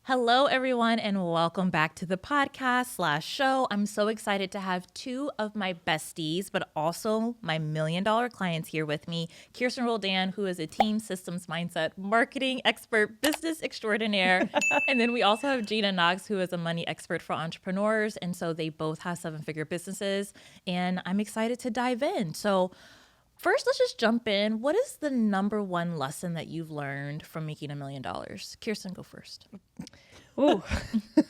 Hello, everyone, and welcome back to the podcast/show. I'm so excited to have two of my besties, but also my $1 million clients here with me. Kirsten Roldan, who is a team systems mindset marketing expert, business extraordinaire. And then we also have Gina Knox, who is a money expert for entrepreneurs. And so they both have 7-figure businesses. And I'm excited to dive in. So first, let's just jump in. What is the number one lesson that you've learned from making $1 million? Kirsten, go first. Ooh.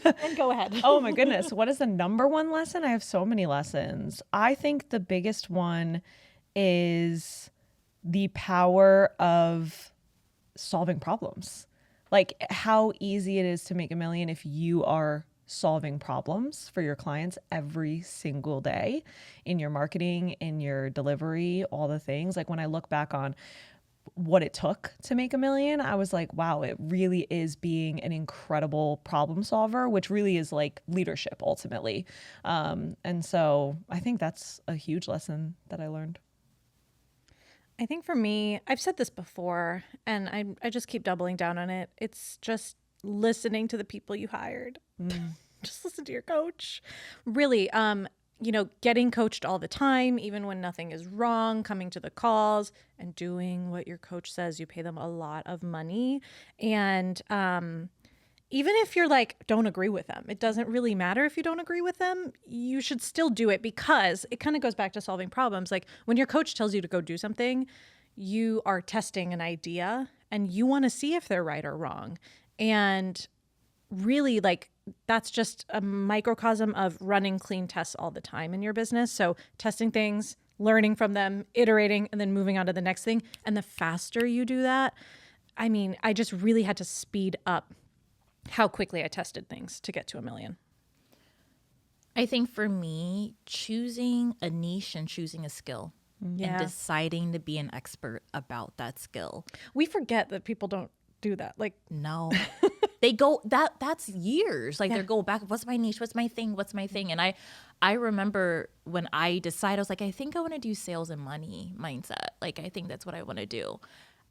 And go ahead. Oh my goodness. What is the number one lesson? I have so many lessons. I think the biggest one is the power of solving problems. Like how easy it is to make $1 million if you are solving problems for your clients every single day in your marketing, in your delivery, all the things. Like when I look back on what it took to make $1 million, I was like, wow, it really is being an incredible problem solver, which really is like leadership ultimately. And so I think that's a huge lesson that I learned. I think for me, I've said this before, and I just keep doubling down on it. It's just listening to the people you hired. Just listen to your coach. Really, getting coached all the time, even when nothing is wrong, coming to the calls and doing what your coach says. You pay them a lot of money. And even if you're like, don't agree with them, it doesn't really matter if you don't agree with them. You should still do it because it kind of goes back to solving problems. Like when your coach tells you to go do something, you are testing an idea and you want to see if they're right or wrong. And really, like, that's just a microcosm of running clean tests all the time in your business. So testing things, learning from them, iterating, and then moving on to the next thing. And the faster you do that, I mean, I just really had to speed up how quickly I tested things to get to $1 million. I think for me, choosing a niche and choosing a skill and deciding to be an expert about that skill. We forget that people don't do that. Like, no. They go that's years. Like they go back, what's my niche? What's my thing? What's my thing? And I remember when I decided, I was like, I think I want to do sales and money mindset. Like, I think that's what I want to do.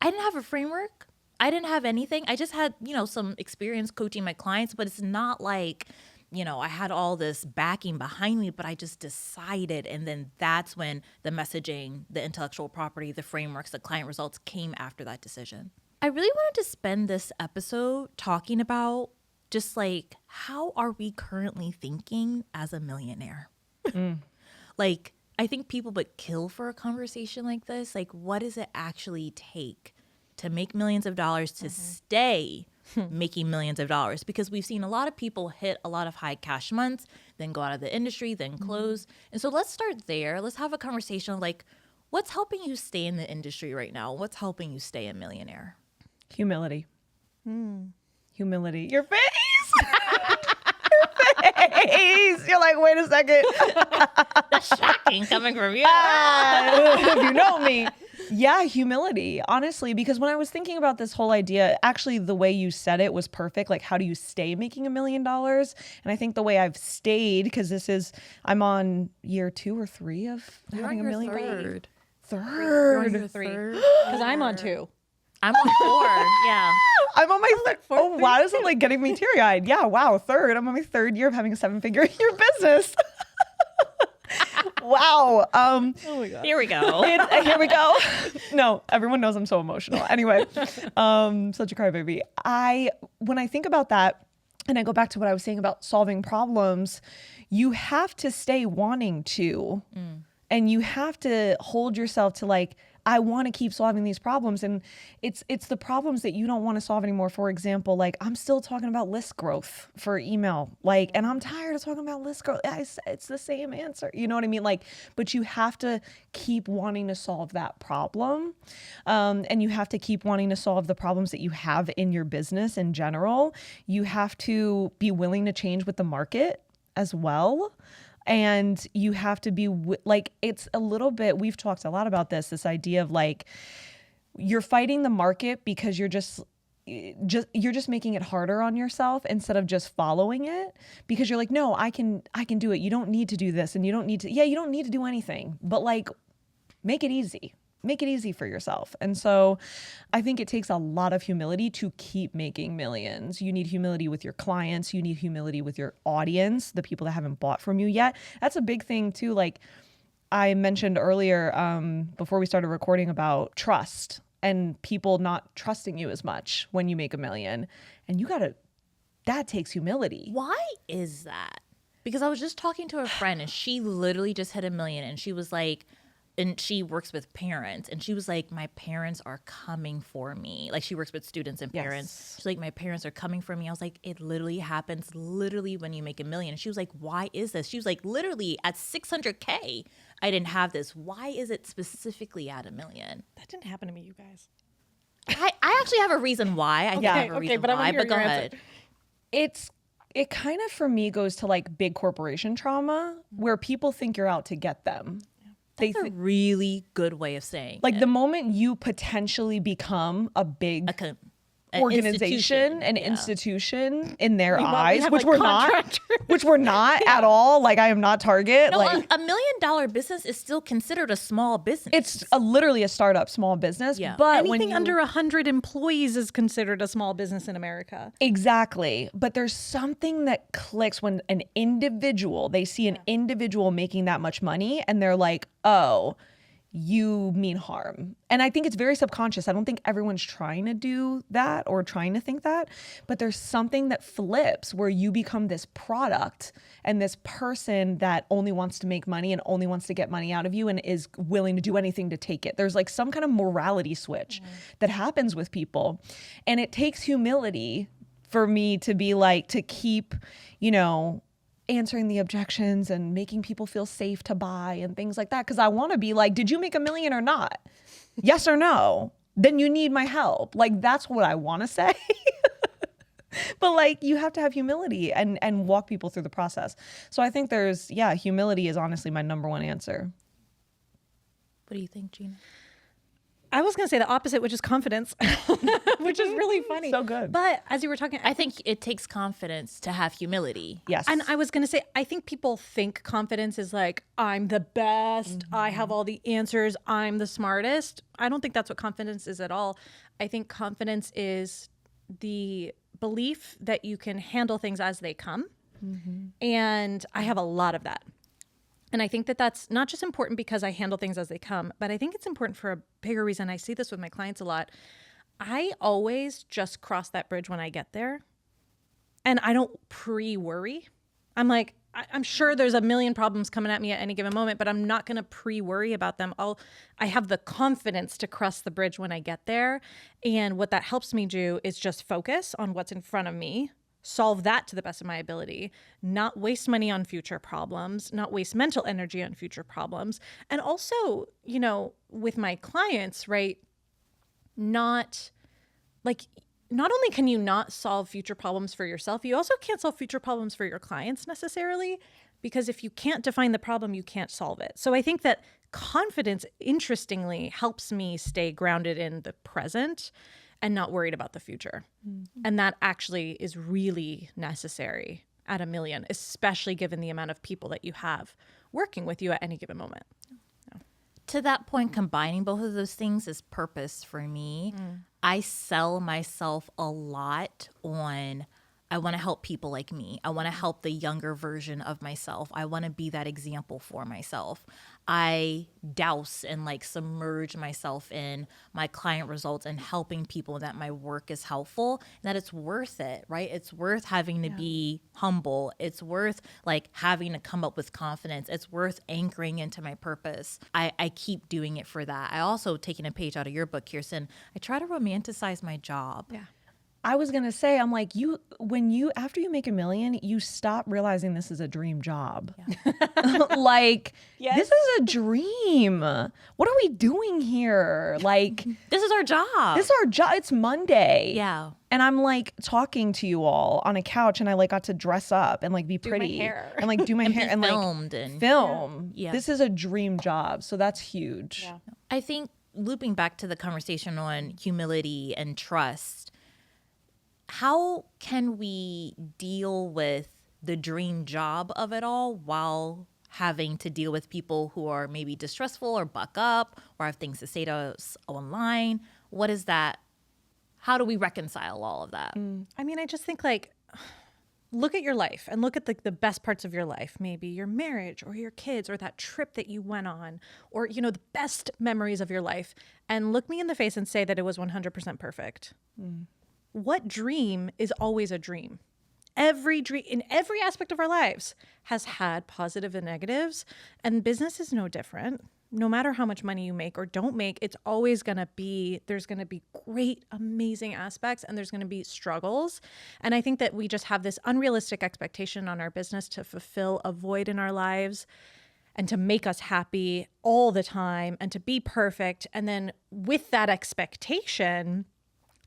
I didn't have a framework. I didn't have anything. I just had, some experience coaching my clients, but it's not like, I had all this backing behind me, but I just decided. And then that's when the messaging, the intellectual property, the frameworks, the client results came after that decision. I really wanted to spend this episode talking about just like, how are we currently thinking as a millionaire? Like, I think people would kill for a conversation like this. Like, what does it actually take to make millions of dollars, to stay making millions of dollars? Because we've seen a lot of people hit a lot of high cash months, then go out of the industry, then close. And so let's start there. Let's have a conversation like, what's helping you stay in the industry right now? What's helping you stay a millionaire? Humility. Humility. Your face. Your face. You're like, wait a second. That's shocking coming from you. If you know me. Yeah, humility, honestly, because when I was thinking about this whole idea, actually the way you said it was perfect. Like, how do you stay making $1 million? And I think the way I've stayed, because I'm on year 2 or 3 of having $1 million. Third. Third. You're on 3. Because I'm on 2. I'm on 4. Yeah. I'm on my third. Oh, wow. This is like getting me teary-eyed. Yeah, wow. Third. I'm on my 3rd year of having a 7-figure year business. Wow. Oh my God. Here we go. Here we go. No, everyone knows I'm so emotional. Anyway, such a crybaby. When I think about that, and I go back to what I was saying about solving problems, you have to stay wanting to, and you have to hold yourself to like, I want to keep solving these problems. And it's the problems that you don't want to solve anymore. For example, like I'm still talking about list growth for email, like, and I'm tired of talking about list growth. It's the same answer. You know what I mean? Like, but you have to keep wanting to solve that problem. And you have to keep wanting to solve the problems that you have in your business in general. You have to be willing to change with the market as well. And you have to be like, it's a little bit, we've talked a lot about this idea of like, you're fighting the market because you're just making it harder on yourself instead of just following it, because you're like, no, I can do it. You don't need to do this. And you don't need to do anything, but like make it easy. make it easy for yourself. And so I think it takes a lot of humility to keep making millions. You need humility with your clients. You need humility with your audience, the people that haven't bought from you yet. That's a big thing too. Like I mentioned earlier, before we started recording, about trust and people not trusting you as much when you make $1 million. And that takes humility. Why is that? Because I was just talking to a friend and she literally just hit $1 million, and she was like, and she works with parents, and she was like, my parents are coming for me. Like she works with students and parents. Yes. She's like, my parents are coming for me. I was like, it literally happens literally when you make $1 million. And she was like, why is this? She was like, literally at 600K, I didn't have this. Why is it specifically at $1 million? That didn't happen to me, you guys. I actually have a reason why. I think I have a reason but I why, want to hear but go your ahead. answer. It kind of, for me, goes to like big corporation trauma where people think you're out to get them. That's a really good way of saying Like it. the moment you potentially become a big An organization, an yeah. institution in their we eyes, have, which like, we're not, contractors. which we're not at all. Like I am not Target. No, like $1 million business is still considered a small business. it's literally a startup, small business. Yeah. But Anything when you, under 100 employees is considered a small business in America. exactly. But there's something that clicks when they see an individual making that much money, and they're like, oh, you mean harm. And I think it's very subconscious. I don't think everyone's trying to do that or trying to think that, but there's something that flips where you become this product and this person that only wants to make money and only wants to get money out of you and is willing to do anything to take it. There's like some kind of morality switch that happens with people. And it takes humility for me to be like, to keep, answering the objections and making people feel safe to buy and things like that. Cause I want to be like, did you make $1 million or not? Yes or no? Then you need my help. Like, that's what I want to say. But like, you have to have humility and walk people through the process. So I think humility is honestly my number one answer. What do you think, Gina? I was going to say the opposite, which is confidence, which is really funny. So good. But as you were talking, I think it takes confidence to have humility. Yes. and I was going to say, I think people think confidence is like, I'm the best. I have all the answers. I'm the smartest. I don't think that's what confidence is at all. I think confidence is the belief that you can handle things as they come. And I have a lot of that. And I think that that's not just important because I handle things as they come, but I think it's important for a bigger reason. I see this with my clients a lot. I always just cross that bridge when I get there. And I don't pre-worry. I'm like, I'm sure there's a million problems coming at me at any given moment, but I'm not going to pre-worry about them. I have the confidence to cross the bridge when I get there. And what that helps me do is just focus on what's in front of me, solve that to the best of my ability, not waste money on future problems, not waste mental energy on future problems. And also, with my clients, right, not only can you not solve future problems for yourself, you also can't solve future problems for your clients necessarily, because if you can't define the problem, you can't solve it. So I think that confidence, interestingly, helps me stay grounded in the present and not worried about the future. And that actually is really necessary at $1 million, especially given the amount of people that you have working with you at any given moment. To that point, combining both of those things is purpose for me. I sell myself a lot on, I want to help people like me. I want to help the younger version of myself. I want to be that example for myself. I douse and submerge myself in my client results and helping people that my work is helpful, and that it's worth it, right? It's worth having to be humble. It's worth having to come up with confidence. It's worth anchoring into my purpose. I keep doing it for that. I also, taking a page out of your book, Kirsten, I try to romanticize my job. Yeah. I was going to say, I'm like, after you make $1 million, you stop realizing this is a dream job. Yeah. This is a dream. What are we doing here? This is our job. This is our job. It's Monday. Yeah. And I'm talking to you all on a couch, and I got to dress up and be pretty. Do my hair. And do my hair and filmed and film. Yeah. This is a dream job. So that's huge. Yeah. I think looping back to the conversation on humility and trust, how can we deal with the dream job of it all while having to deal with people who are maybe distrustful or buck up or have things to say to us online? What is that? How do we reconcile all of that? I mean, I just think like, look at your life and look at the best parts of your life, maybe your marriage or your kids or that trip that you went on or, you know, the best memories of your life, and look me in the face and say that it was 100% perfect. What dream is always a dream? Every dream in every aspect of our lives has had positive and negatives, and business is no different. No matter how much money you make or don't make, it's always going to be, there's going to be great, amazing aspects, and there's going to be struggles. And I think that we just have this unrealistic expectation on our business to fulfill a void in our lives and to make us happy all the time and to be perfect. And then with that expectation,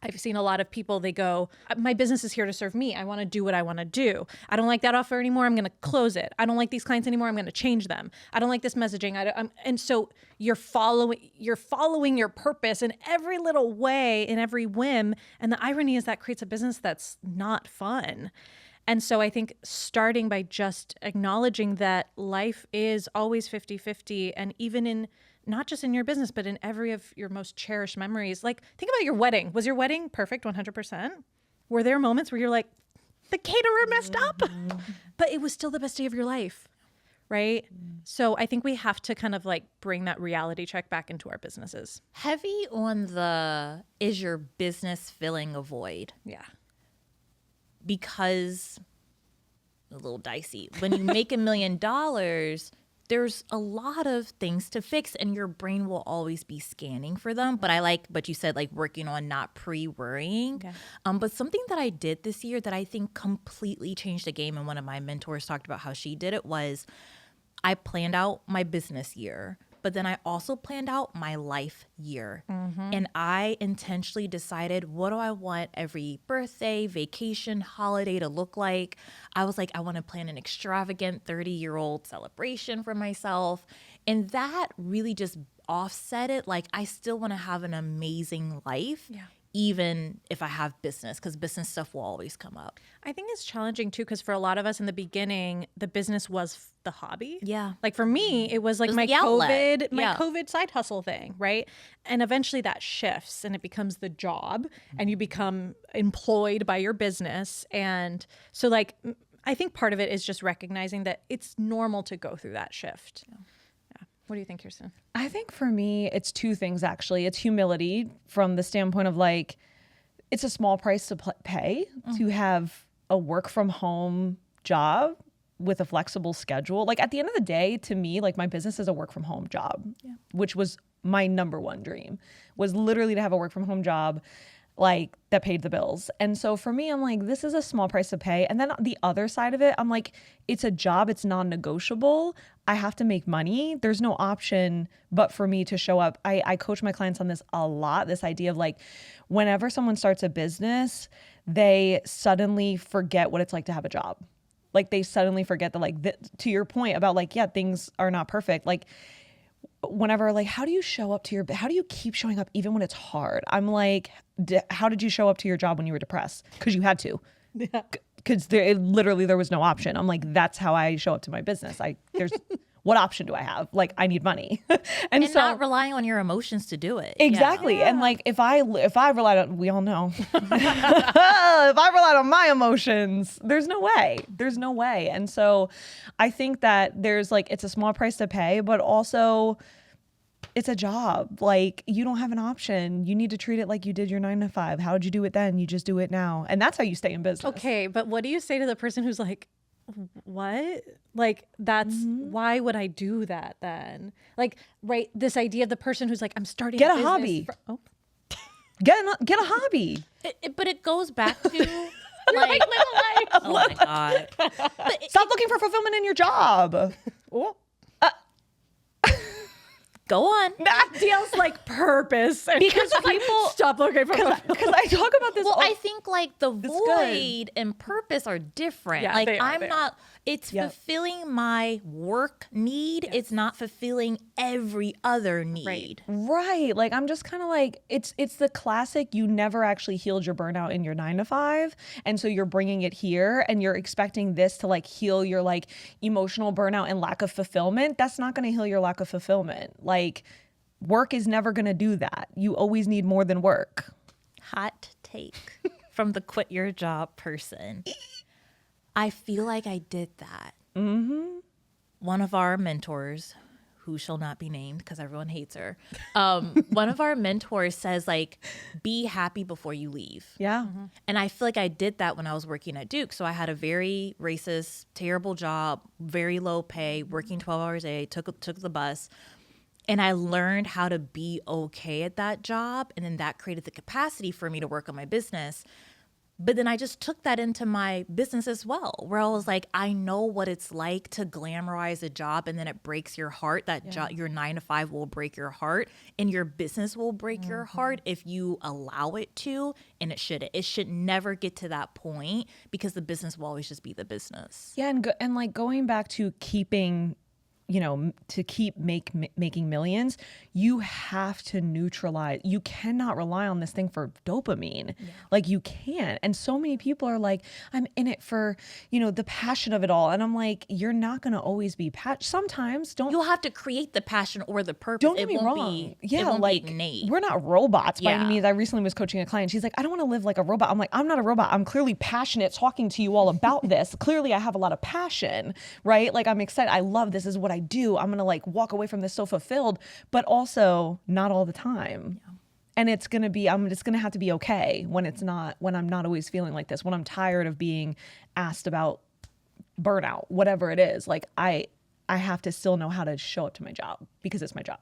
I've seen a lot of people, they go, my business is here to serve me. I want to do what I want to do. I don't like that offer anymore. I'm going to close it. I don't like these clients anymore. I'm going to change them. I don't like this messaging. And so you're following your purpose in every little way, in every whim. And the irony is that creates a business that's not fun. And so I think starting by just acknowledging that life is always 50-50, and even in not just in your business, but in every of your most cherished memories. Like, think about your wedding. Was your wedding perfect 100%? Were there moments where you're like, the caterer messed up, but it was still the best day of your life, right? So I think we have to kind of like bring that reality check back into our businesses. Heavy on the, is your business filling a void? Yeah. Because a little dicey. When you make $1 million, there's a lot of things to fix, and your brain will always be scanning for them. But but you said like working on not pre-worrying. Okay. But something that I did this year that I think completely changed the game, and one of my mentors talked about how she did it, was I planned out my business year, but then I also planned out my life year. And I intentionally decided, what do I want every birthday, vacation, holiday to look like? I was like, I want to plan an extravagant 30-year-old celebration for myself. And that really just offset it. Like, I still want to have an amazing life. Yeah. Even if I have business, because business stuff will always come up. I think it's challenging too, because for a lot of us in the beginning, the business was the hobby. Yeah. Like for me, it was like my the outlet. COVID side hustle thing, right? And eventually that shifts and it becomes the job, and you become employed by your business. And so like, I think part of it is just recognizing that it's normal to go through that shift. Yeah. What do you think, Kirsten? I think for me, it's two things, actually. It's humility from the standpoint of like, it's a small price to pay to have a work from home job with a flexible schedule. Like at the end of the day, to me, like my business is a work from home job, which was my number one dream, was literally to have a work from home job like that paid the bills. And so for me, I'm like, this is a small price to pay. And then the other side of it, I'm like, it's a job. It's non-negotiable. I have to make money. There's no option but for me to show up. I coach my clients on this a lot. This idea of like, whenever someone starts a business, they suddenly forget what it's like to have a job. Like they suddenly forget that, like, to your point about like, yeah, things are not perfect. Like whenever, like, how do you show up to how do you keep showing up even when it's hard? I'm like, how did you show up to your job when you were depressed? Because you had to. Yeah. Because there was no option. I'm like, that's how I show up to my business. What option do I have? Like, I need money. and so not relying on your emotions to do it. Exactly. Yeah. And like, if I relied on, we all know, if I relied on my emotions, there's no way. And so I think that there's like, it's a small price to pay, but also it's a job. Like, you don't have an option. You need to treat it like you did your 9 to 5. How would you do it then? You just do it now. And that's how you stay in business. Okay. But what do you say to the person who's like, what? Like, that's why would I do that then? Like, right, this idea of the person who's like, I'm starting get a business hobby. Get a hobby. But it goes back to like, oh my God. Stop looking for fulfillment in your job. Go on. Dielle's like purpose. And Because Kirsten's like, people- stop looking for Because I talk about this. Well, all- I think like the good. void and purpose are different. Yeah, like they are, I'm they are. not, it's Yep. fulfilling my work need. It's not fulfilling every other need. Right. Like I'm just kind of like it's the classic you never actually healed your burnout in your 9 to 5 and so you're bringing it here and you're expecting this to like heal your like emotional burnout and lack of fulfillment. That's not going to heal your lack of fulfillment. Like work is never going to do that. You always need more than work. Hot take from the quit your job person. I feel like I did that. Mm-hmm. One of our mentors, who shall not be named because everyone hates her. One of our mentors says like, be happy before you leave. Yeah. And I feel like I did that when I was working at Duke. So I had a very racist, terrible job, very low pay, working 12 hours a day, took the bus. And I learned how to be okay at that job. And then that created the capacity for me to work on my business. But then I just took that into my business as well, where I was like, I know what it's like to glamorize a job and then it breaks your heart. That job, your 9 to 5 will break your heart and your business will break your heart if you allow it to. And it shouldn't. It should never get to that point because the business will always just be the business. Yeah, and like going back to keeping, you know, to keep making millions, you have to neutralize. You cannot rely on this thing for dopamine. Like you can't. And so many people are like, I'm in it for, you know, the passion of it all. And I'm like, you're not going to always be sometimes You'll have to create the passion or the purpose. Don't get it me won't wrong. Be, Yeah, it won't like be innate. we're not robots by any Yeah. means. I recently was coaching a client. She's like, I don't want to live like a robot. I'm like, I'm not a robot. I'm clearly passionate talking to you all about this. Clearly I have a lot of passion, right? Like I'm excited. I love this. This is what I do. I'm going to like walk away from this so fulfilled, but also not all the time. Yeah. And it's going to be, I'm just going to have to be okay when I'm not always feeling like this, when I'm tired of being asked about burnout, whatever it is. Like I have to still know how to show up to my job because it's my job.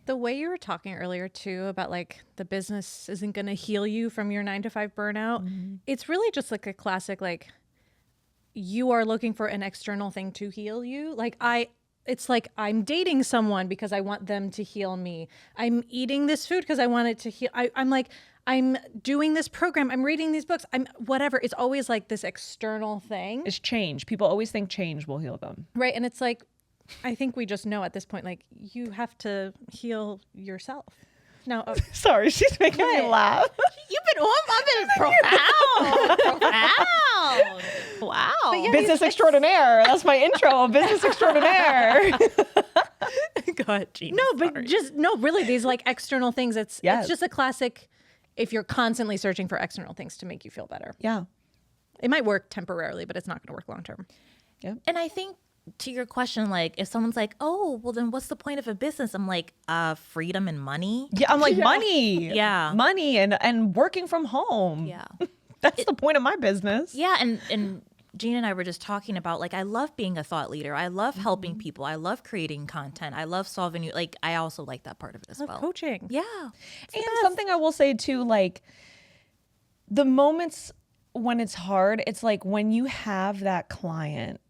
The way you were talking earlier too about like the business isn't going to heal you from your 9 to 5 burnout. It's really just like a classic, like you are looking for an external thing to heal you. Like it's like I'm dating someone because I want them to heal me. I'm eating this food because I want it to heal. I'm like, I'm doing this program. I'm reading these books. I'm whatever. It's always like this external thing. It's change. People always think change will heal them. Right. And it's like, I think we just know at this point, like you have to heal yourself. No, Sorry, she's making me laugh. I've been profound. Profound. Wow. yeah, Business extraordinaire. That's my intro. Business extraordinaire. Go ahead, Gina. no, but just no, really, these like external things. It's just a classic. If you're constantly searching for external things to make you feel better, Yeah. it might work temporarily, but it's not going to work long term. And I think to your question, like if someone's like, oh, well then what's the point of a business? I'm like, freedom and money. Yeah, I'm like money. Yeah. Money and working from home. Yeah. That's the point of my business. Yeah. And Gina and I were just talking about like, I love being a thought leader. I love helping people. I love creating content. I love solving you. Like, I also like that part of it as well. Coaching. Yeah. And something I will say too, like the moments when it's hard, it's like when you have that client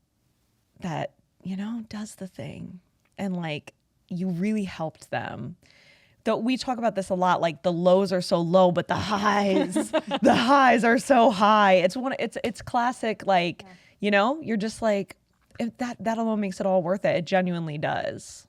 that, you know, does the thing and like you really helped them. Though we talk about this a lot, like the lows are so low, but the highs are so high. It's classic, like, you know, you're just like, if that alone makes it all worth it. It genuinely does.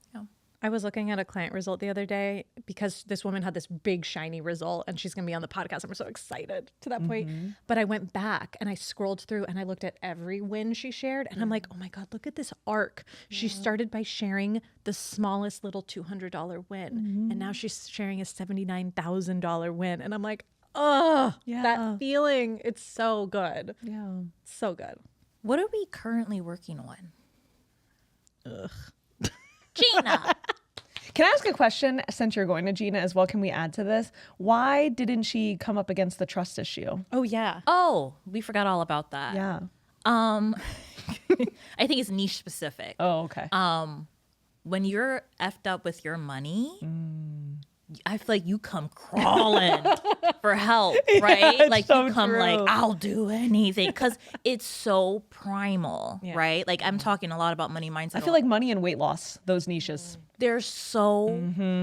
I was looking at a client result the other day because this woman had this big shiny result and she's going to be on the podcast. I'm so excited to that point. But I went back and I scrolled through and I looked at every win she shared and I'm like, oh my God, look at this arc. She started by sharing the smallest little $200 win and now she's sharing a $79,000 win. And I'm like, oh, that feeling. It's so good. Yeah. So good. What are we currently working on? Gina. Can I ask a question? Since you're going to Gina as well, can we add to this? Why didn't she come up against the trust issue? Oh, yeah. Oh, we forgot all about that. Yeah. I think it's niche specific. Oh, okay. When you're effed up with your money, I feel like you come crawling for help, right? it's Like so you come true. like, I'll do anything because it's so primal, Yeah. right? Like I'm talking a lot about money mindset. I feel like money and weight loss, those niches. they're so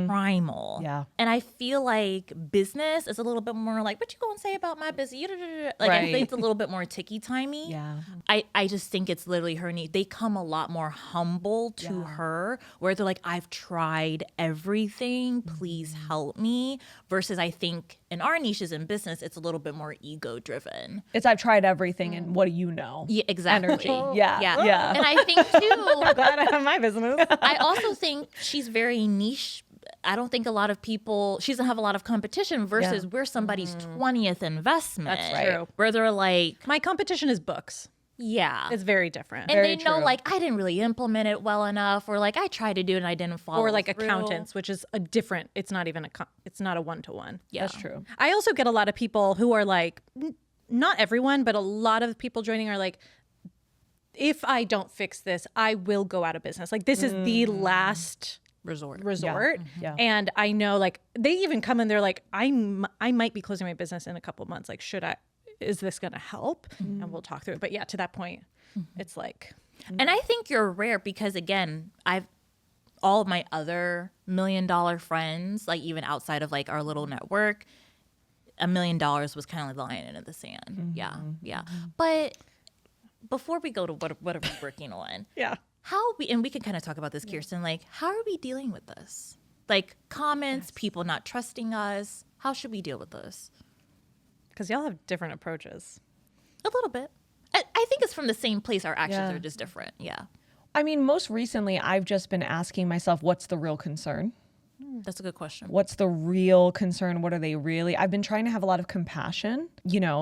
primal. Yeah. And I feel like business is a little bit more like, what you gonna say about my business? Like, I think it's a little bit more ticky-timey. Yeah. I just think it's literally her need. They come a lot more humble to her, where they're like, I've tried everything. Please help me. Versus I think in our niches in business, it's a little bit more ego-driven. It's I've tried everything, and what do you know? Yeah, exactly. Energy. Yeah. And I think too, Glad I have my business. I also think she's very niche. I don't think a lot of people, she doesn't have a lot of competition versus we're somebody's 20th investment. That's true. Where they're like, My competition is books. yeah. It's very different. And Very they know, true. like, I didn't really implement it well enough, or like, I tried to do it and I didn't follow Or like through. accountants, which is a different, it's not even it's not a one-to-one. Yeah. That's true. I also get a lot of people who are like, not everyone, but a lot of people joining are like, if I don't fix this, I will go out of business. Like, this is the last Resort. Yeah. And I know, like, they even come and they're like, I might be closing my business in a couple of months. Like, is this going to help? And we'll talk through it. But yeah, to that point, it's like, And I think you're rare because, again, all of my other $1 million friends, like even outside of like our little network, $1 million was kind of like the line in the sand. Yeah. But before we go to what are we working on? yeah. And we can kind of talk about this, Kirsten, like, how are we dealing with this? Like comments, people not trusting us. How should we deal with this? Because y'all have different approaches. A little bit. I think it's from the same place. Our actions Yeah. are just different. Yeah. I mean, most recently, I've just been asking myself, what's the real concern? That's a good question. What's the real concern? What are they really? I've been trying to have a lot of compassion,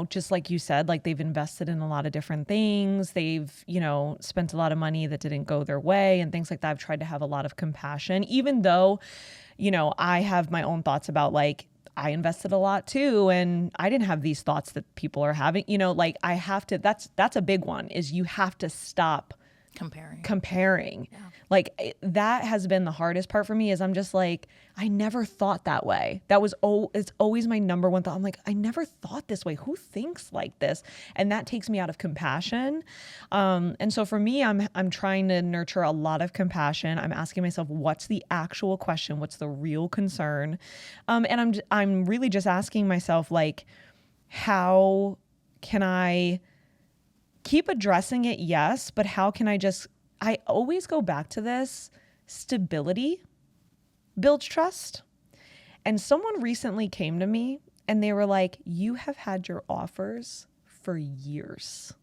just like you said, like they've invested in a lot of different things. They've, spent a lot of money that didn't go their way and things like that. I've tried to have a lot of compassion, even though, I have my own thoughts about like, I invested a lot too. And I didn't have these thoughts that people are having, like I have to, that's a big one is you have to stop comparing. Like that has been the hardest part for me is I'm just like, I never thought that way. It's always my number one thought. I'm like, I never thought this way. Who thinks like this? And that takes me out of compassion. And so for me, I'm trying to nurture a lot of compassion. I'm asking myself, what's the actual question? What's the real concern? And I'm really just asking myself, like, how can I keep addressing it? Yes. But how can I always go back to this. Stability builds trust. And someone recently came to me and they were like, you have had your offers for years.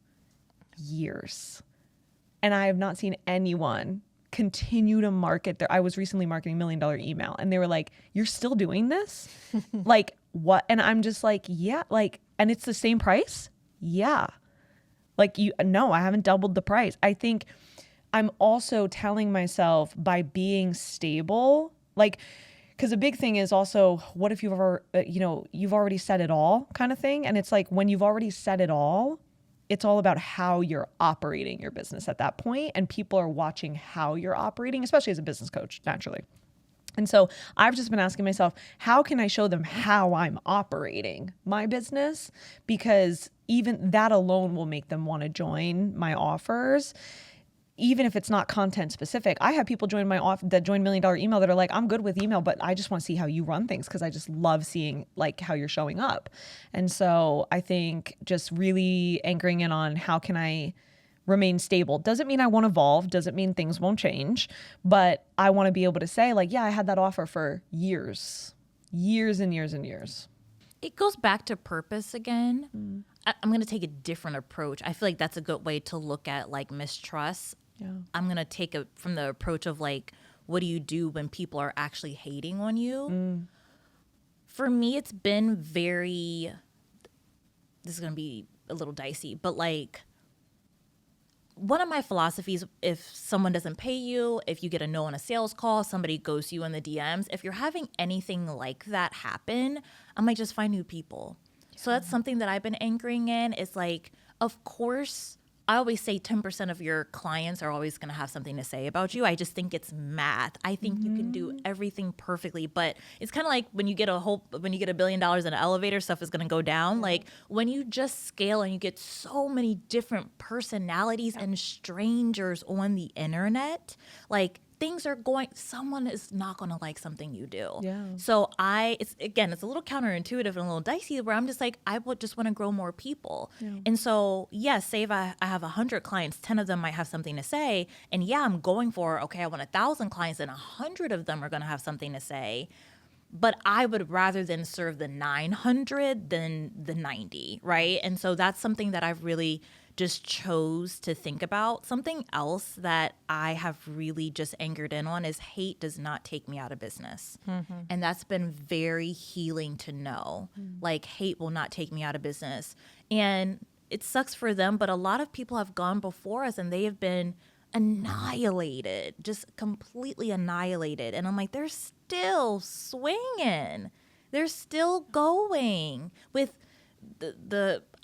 And I have not seen anyone continue to market I was recently marketing $1 Million email and they were like, you're still doing this? Like what? And I'm just like, yeah, like, and it's the same price? Yeah. Like no, I haven't doubled the price. I think I'm also telling myself by being stable, like, because a big thing is also, what if you've already said it all kind of thing. And it's like, when you've already said it all, it's all about how you're operating your business at that point. And people are watching how you're operating, especially as a business coach, naturally. And so I've just been asking myself, how can I show them how I'm operating my business? Because even that alone will make them want to join my offers. Even if it's not content specific. I have people join that join $1 Million email that are like, I'm good with email, but I just want to see how you run things because I just love seeing like how you're showing up. And so I think just really anchoring in on how can I remain stable. Doesn't mean I won't evolve, doesn't mean things won't change, but I want to be able to say like, yeah, I had that offer for years and years. It goes back to purpose again. I'm going to take a different approach. I feel like that's a good way to look at like mistrust. Yeah. I'm going to take it from the approach of like, what do you do when people are actually hating on you? For me, it's been this is going to be a little dicey, but like one of my philosophies, if someone doesn't pay you, if you get a no on a sales call, somebody goes to you in the DMs, if you're having anything like that happen, I might just find new people. Yeah. So that's something that I've been anchoring in is like, of course, I always say 10% of your clients are always going to have something to say about you. I just think it's math. I think you can do everything perfectly, but it's kind of like when you get $1 billion in an elevator, stuff is going to go down. Like when you just scale and you get so many different personalities and strangers on the internet, like someone is not going to like something you do. Yeah. So it's a little counterintuitive and a little dicey where I'm just like, I would just want to grow more people. Yeah. And so, yes, say if I have 100 clients, 10 of them might have something to say. And yeah, I'm going for, okay, I want 1,000 clients and 100 of them are going to have something to say. But I would rather than serve the 900 than the 90, right? And so that's something that I've really just chose to think about. Something else that I have really just anchored in on is hate does not take me out of business. Mm-hmm. And that's been very healing to know. Like, hate will not take me out of business. And it sucks for them, but a lot of people have gone before us and they have been annihilated, just completely annihilated. And I'm like, they're still swinging. They're still going with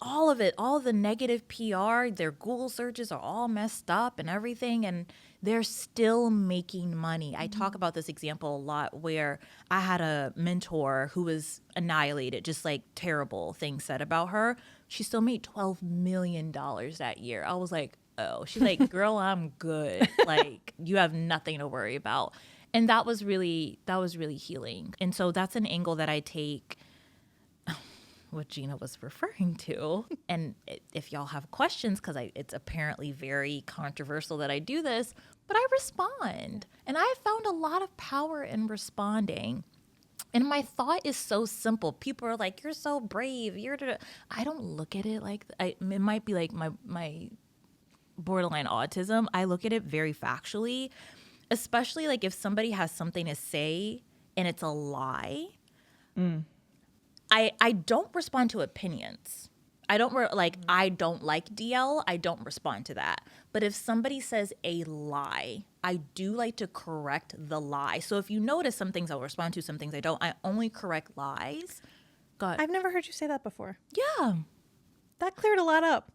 all of it, all of the negative PR. Their Google searches are all messed up and everything, and they're still making money. I talk about this example a lot where I had a mentor who was annihilated, just like terrible things said about her. She still made $12 million that year. I was like, oh, she's like, girl, I'm good. Like, you have nothing to worry about. And that was really healing. And so that's an angle that I take, what Gina was referring to. And if y'all have questions, because it's apparently very controversial that I do this, but I respond. And I found a lot of power in responding. And my thought is so simple. People are like, you're so brave. I don't look at it like, it might be like my borderline autism. I look at it very factually, especially like if somebody has something to say and it's a lie. I don't respond to opinions. I don't like Dielle. I don't respond to that. But if somebody says a lie, I do like to correct the lie. So if you notice some things I'll respond to, some things I don't. I only correct lies. God. I've never heard you say that before. Yeah. That cleared a lot up.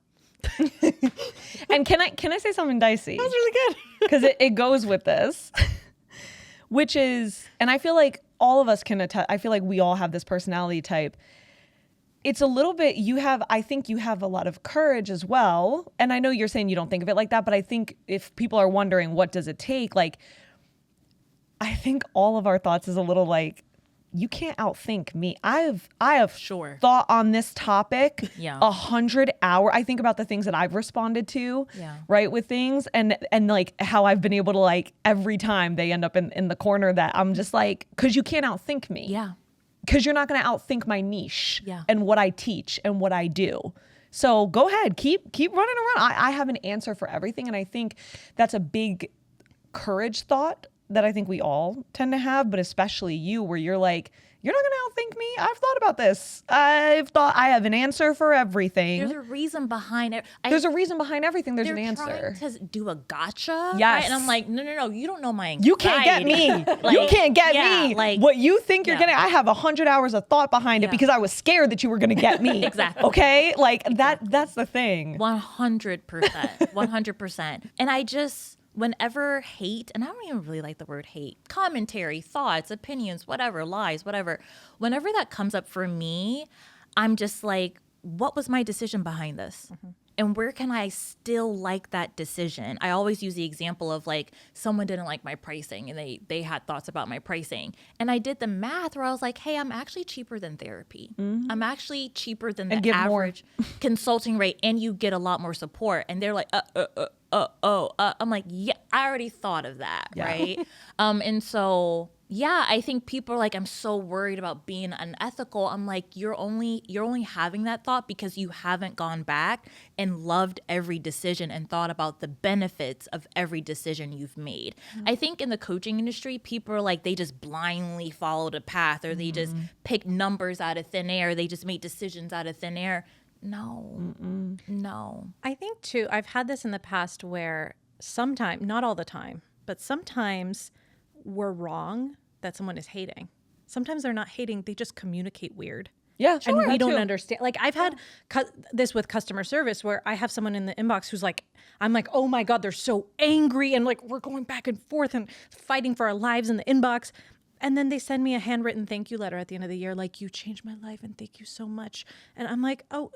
And can I say something dicey? That was really good. Because it goes with this, which is, and I feel like all of us can attest, I feel like we all have this personality type. It's a little bit, I think you have a lot of courage as well. And I know you're saying you don't think of it like that, but I think if people are wondering what does it take, like, I think all of our thoughts is a little like, you can't outthink me. I have Sure. thought on this topic 100 hours. I think about the things that I've responded to, Yeah. right, with things, and like how I've been able to, like, every time they end up in the corner that I'm just like, because you can't outthink me. Yeah. Because you're not going to outthink my niche Yeah. and what I teach and what I do. So go ahead, keep running around. I have an answer for everything, and I think that's a big courage thought that I think we all tend to have, but especially you, where you're like, you're not going to outthink me. I've thought about this. I've thought I have an answer for everything. There's a reason behind it. There's a reason behind everything. There's an answer. They're trying to do a gotcha. Yes. Right? And I'm like, no. You don't know my anxiety. You can't get me. You can't get me. Like, what you think you're getting, I have 100 hours of thought behind it because I was scared that you were going to get me. Exactly. Okay? Like, that's the thing. 100%. 100%. And I just, whenever hate, and I don't even really like the word hate, commentary, thoughts, opinions, whatever, lies, whatever, whenever that comes up for me, I'm just like, what was my decision behind this? Mm-hmm. And where can I still like that decision? I always use the example of, like, someone didn't like my pricing and they had thoughts about my pricing. And I did the math where I was like, hey, I'm actually cheaper than therapy. Mm-hmm. I'm actually cheaper than the average consulting rate, and you get a lot more support. And they're like, I'm like, yeah, I already thought of that, right? And so, yeah, I think people are like, I'm so worried about being unethical. I'm like, you're only having that thought because you haven't gone back and loved every decision and thought about the benefits of every decision you've made. Mm-hmm. I think in the coaching industry, people are like, they just blindly followed a path, or they just pick numbers out of thin air. They just make decisions out of thin air. No. I think too, I've had this in the past where sometimes, not all the time, but sometimes we're wrong that someone is hating. Sometimes they're not hating, they just communicate weird. Yeah, sure. And we don't understand. Like, I've had this with customer service where I have someone in the inbox who's like, I'm like, oh my God, they're so angry. And like, we're going back and forth and fighting for our lives in the inbox. And then they send me a handwritten thank you letter at the end of the year. Like, you changed my life and thank you so much. And I'm like, oh,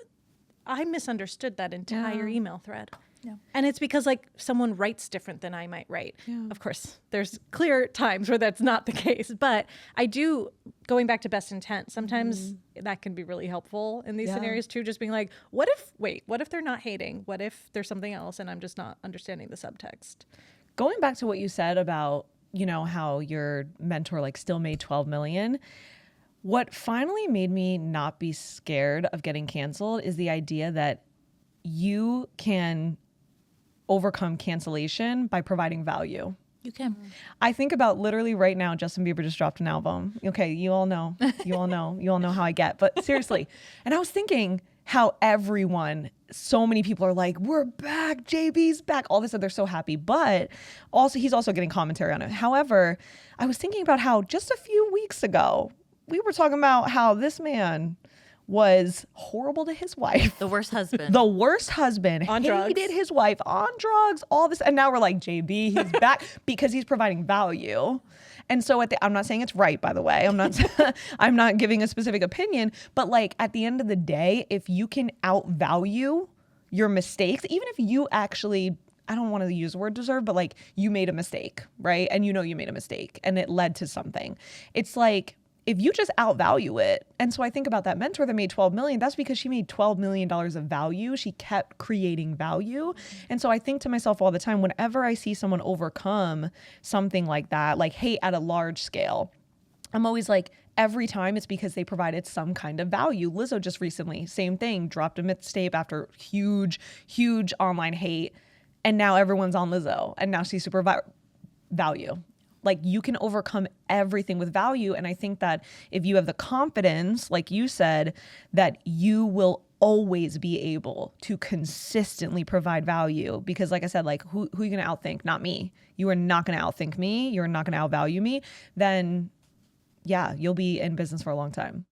I misunderstood that entire email thread. Yeah. And it's because like someone writes different than I might write. Of course, there's clear times where that's not the case, but I do, going back to best intent, sometimes that can be really helpful in these scenarios too. Just being like, what if they're not hating? What if there's something else and I'm just not understanding the subtext? Going back to what you said about, you know, how your mentor like still made 12 million. What finally made me not be scared of getting canceled is the idea that you can overcome cancellation by providing value. You can. I think about literally right now, Justin Bieber just dropped an album. Okay, you all know how I get, but seriously. And I was thinking how so many people are like, we're back, JB's back, all this, and they're so happy. But also, he's also getting commentary on it. However, I was thinking about how just a few weeks ago, we were talking about how this man was horrible to his wife. The worst husband. The worst husband. On hated drugs. his wife, on drugs, all this. And now we're like, JB, he's back because he's providing value. And so I'm not saying it's right, by the way. I'm not giving a specific opinion, but like at the end of the day, if you can outvalue your mistakes, even if you actually, I don't want to use the word deserve, but like you made a mistake, right? And you know you made a mistake and it led to something. It's like, if you just outvalue it. And so I think about that mentor that made 12 million, that's because she made $12 million of value. She kept creating value. And so I think to myself all the time, whenever I see someone overcome something like that, like hate at a large scale, I'm always like, every time it's because they provided some kind of value. Lizzo just recently, same thing, dropped a mixtape after huge online hate. And now everyone's on Lizzo and now she's super value. Like you can overcome everything with value. And I think that if you have the confidence, like you said, that you will always be able to consistently provide value. Because like I said, like who are you going to outthink? Not me. You are not going to outthink me. You're not going to outvalue me. Then yeah, you'll be in business for a long time.